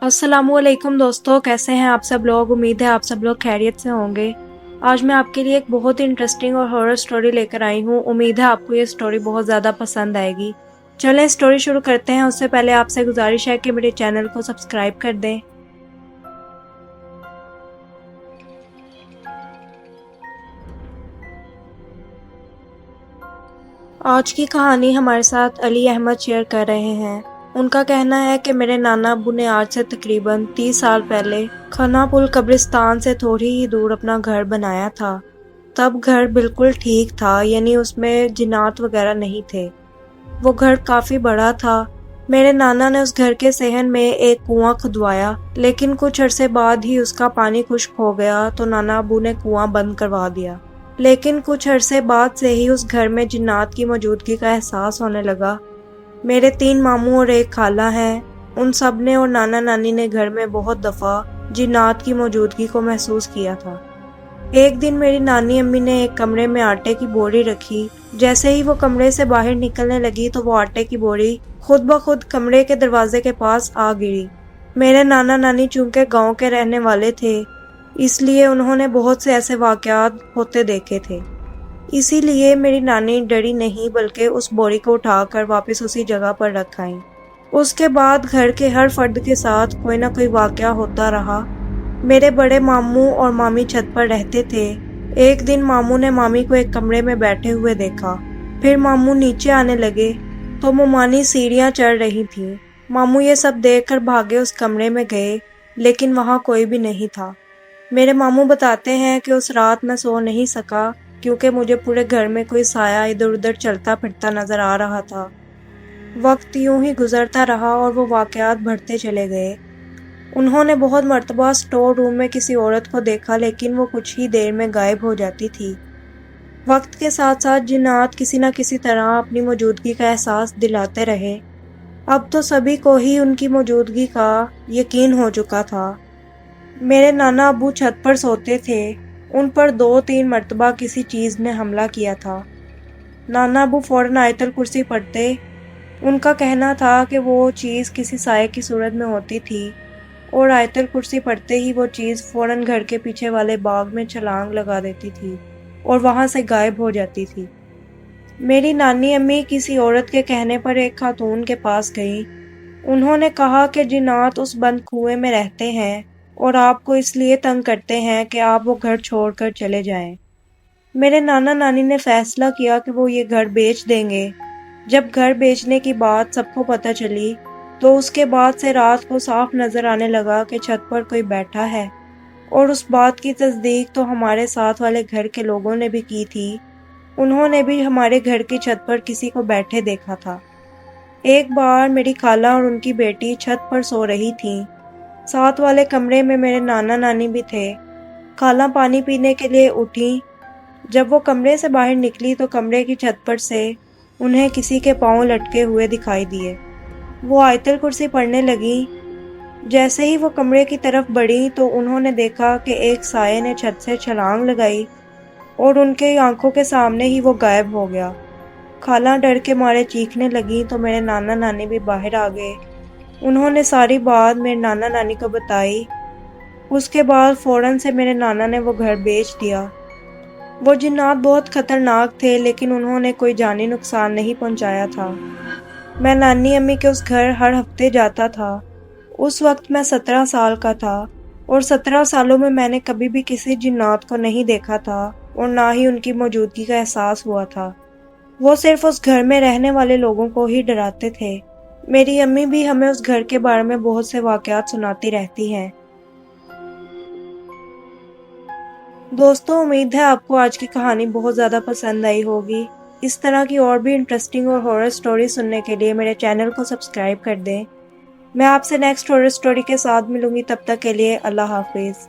अस्सलामु अलैकुम दोस्तों, कैसे हैं आप सब लोग। उम्मीद है आप सब लोग खैरियत से होंगे। आज मैं आपके लिए एक बहुत ही इंटरेस्टिंग और हॉरर स्टोरी लेकर आई हूँ। उम्मीद है आपको ये स्टोरी बहुत ज़्यादा पसंद आएगी। चलें स्टोरी शुरू करते हैं। उससे पहले आपसे गुजारिश है कि मेरे चैनल को सब्सक्राइब कर दें। आज की कहानी हमारे साथ अली अहमद शेयर कर रहे हैं। उनका कहना है कि मेरे नाना अब्बू ने आज से तकरीबन 30 साल पहले खनापुल कब्रिस्तान से थोड़ी ही दूर अपना घर बनाया था। तब घर बिल्कुल ठीक था, यानी उसमें जिन्नात वगैरह नहीं थे। वो घर काफ़ी बड़ा था। मेरे नाना ने उस घर के सहन में एक कुआं खुदवाया, लेकिन कुछ अरसे बाद ही उसका पानी खुश्क हो गया तो नाना अब्बू ने कुआं बंद करवा दिया। लेकिन कुछ अरसे बाद से ही उस घर में जिन्नात की मौजूदगी का एहसास होने लगा। मेरे 3 मामू और एक खाला हैं। उन सब ने और नाना नानी ने घर में बहुत दफ़ा जिन्नात की मौजूदगी को महसूस किया था। एक दिन मेरी नानी अम्मी ने एक कमरे में आटे की बोरी रखी। जैसे ही वो कमरे से बाहर निकलने लगी तो वो आटे की बोरी खुद ब खुद कमरे के दरवाजे के पास आ गिरी। मेरे नाना नानी चूंकि गांव के रहने वाले थे, इसलिए उन्होंने बहुत से ऐसे वाक़यात होते देखे थे। इसीलिए मेरी नानी डरी नहीं, बल्कि उस बोरी को उठाकर वापस उसी जगह पर रख आईं। उसके बाद घर के हर फर्द के साथ कोई ना कोई वाक़या होता रहा। मेरे बड़े मामू और मामी छत पर रहते थे। एक दिन मामू ने मामी को एक कमरे में बैठे हुए देखा। फिर मामू नीचे आने लगे तो मुमानी सीढ़ियाँ चढ़ रही थीं। मामू ये सब देखकर भागे उस कमरे में गए, लेकिन वहाँ कोई भी नहीं था। मेरे मामू बताते हैं कि उस रात मैं सो नहीं सका, क्योंकि मुझे पूरे घर में कोई साया इधर उधर चलता फिरता नजर आ रहा था। वक्त यूं ही गुजरता रहा और वो वाक़यात बढ़ते चले गए। उन्होंने बहुत मर्तबा स्टोर रूम में किसी औरत को देखा, लेकिन वो कुछ ही देर में गायब हो जाती थी। वक्त के साथ साथ जिन्नात किसी न किसी तरह अपनी मौजूदगी का एहसास दिलाते रहे। अब तो सभी को ही उनकी मौजूदगी का यकीन हो चुका था। मेरे नाना अब्बू छत पर सोते थे। उन पर 2-3 मर्तबा किसी चीज़ ने हमला किया था। नाना अब्बू फ़ौरन आयतल कुर्सी पढ़ते। उनका कहना था कि वो चीज़ किसी साये की सूरत में होती थी और आयतल कुर्सी पढ़ते ही वो चीज़ फ़ौरन घर के पीछे वाले बाग में छलांग लगा देती थी और वहाँ से गायब हो जाती थी। मेरी नानी अम्मी किसी औरत के कहने पर एक खातून के पास गई। उन्होंने कहा कि जिन्नात उस बंद कुएं में रहते हैं और आपको इसलिए तंग करते हैं कि आप वो घर छोड़कर चले जाएं। मेरे नाना नानी ने फैसला किया कि वो ये घर बेच देंगे। जब घर बेचने की बात सबको पता चली तो उसके बाद से रात को साफ नजर आने लगा कि छत पर कोई बैठा है, और उस बात की तस्दीक तो हमारे साथ वाले घर के लोगों ने भी की थी। उन्होंने भी हमारे घर की छत पर किसी को बैठे देखा था। एक बार मेरी खाला और उनकी बेटी छत पर सो रही थीं। साथ वाले कमरे में मेरे नाना नानी भी थे। खाला पानी पीने के लिए उठी। जब वो कमरे से बाहर निकली तो कमरे की छत पर से उन्हें किसी के पांव लटके हुए दिखाई दिए। वो आयतल कुर्सी पढ़ने लगी। जैसे ही वो कमरे की तरफ बढ़ी तो उन्होंने देखा कि एक साये ने छत से छलांग लगाई और उनके आंखों के सामने ही वो गायब हो गया। खाला डर के मारे चीखने लगी तो मेरे नाना नानी भी बाहर आ गए। उन्होंने सारी बात मेरे नाना नानी को बताई। उसके बाद फ़ौरन से मेरे नाना ने वो घर बेच दिया। वो जिन्नात बहुत ख़तरनाक थे, लेकिन उन्होंने कोई जानी नुकसान नहीं पहुंचाया था। मैं नानी अम्मी के उस घर हर हफ्ते जाता था। उस वक्त मैं 17 साल का था और 17 सालों में मैंने कभी भी किसी जिन्नात को नहीं देखा था और ना ही उनकी मौजूदगी का एहसास हुआ था। वो सिर्फ उस घर में रहने वाले लोगों को ही डराते थे। मेरी अम्मी भी हमें उस घर के बारे में बहुत से वाक़यात सुनाती रहती हैं। दोस्तों, उम्मीद है आपको आज की कहानी बहुत ज़्यादा पसंद आई होगी। इस तरह की और भी इंटरेस्टिंग और हॉरर स्टोरी सुनने के लिए मेरे चैनल को सब्सक्राइब कर दें। मैं आपसे नेक्स्ट हॉरर स्टोरी के साथ मिलूंगी। तब तक के लिए अल्लाह हाफिज़।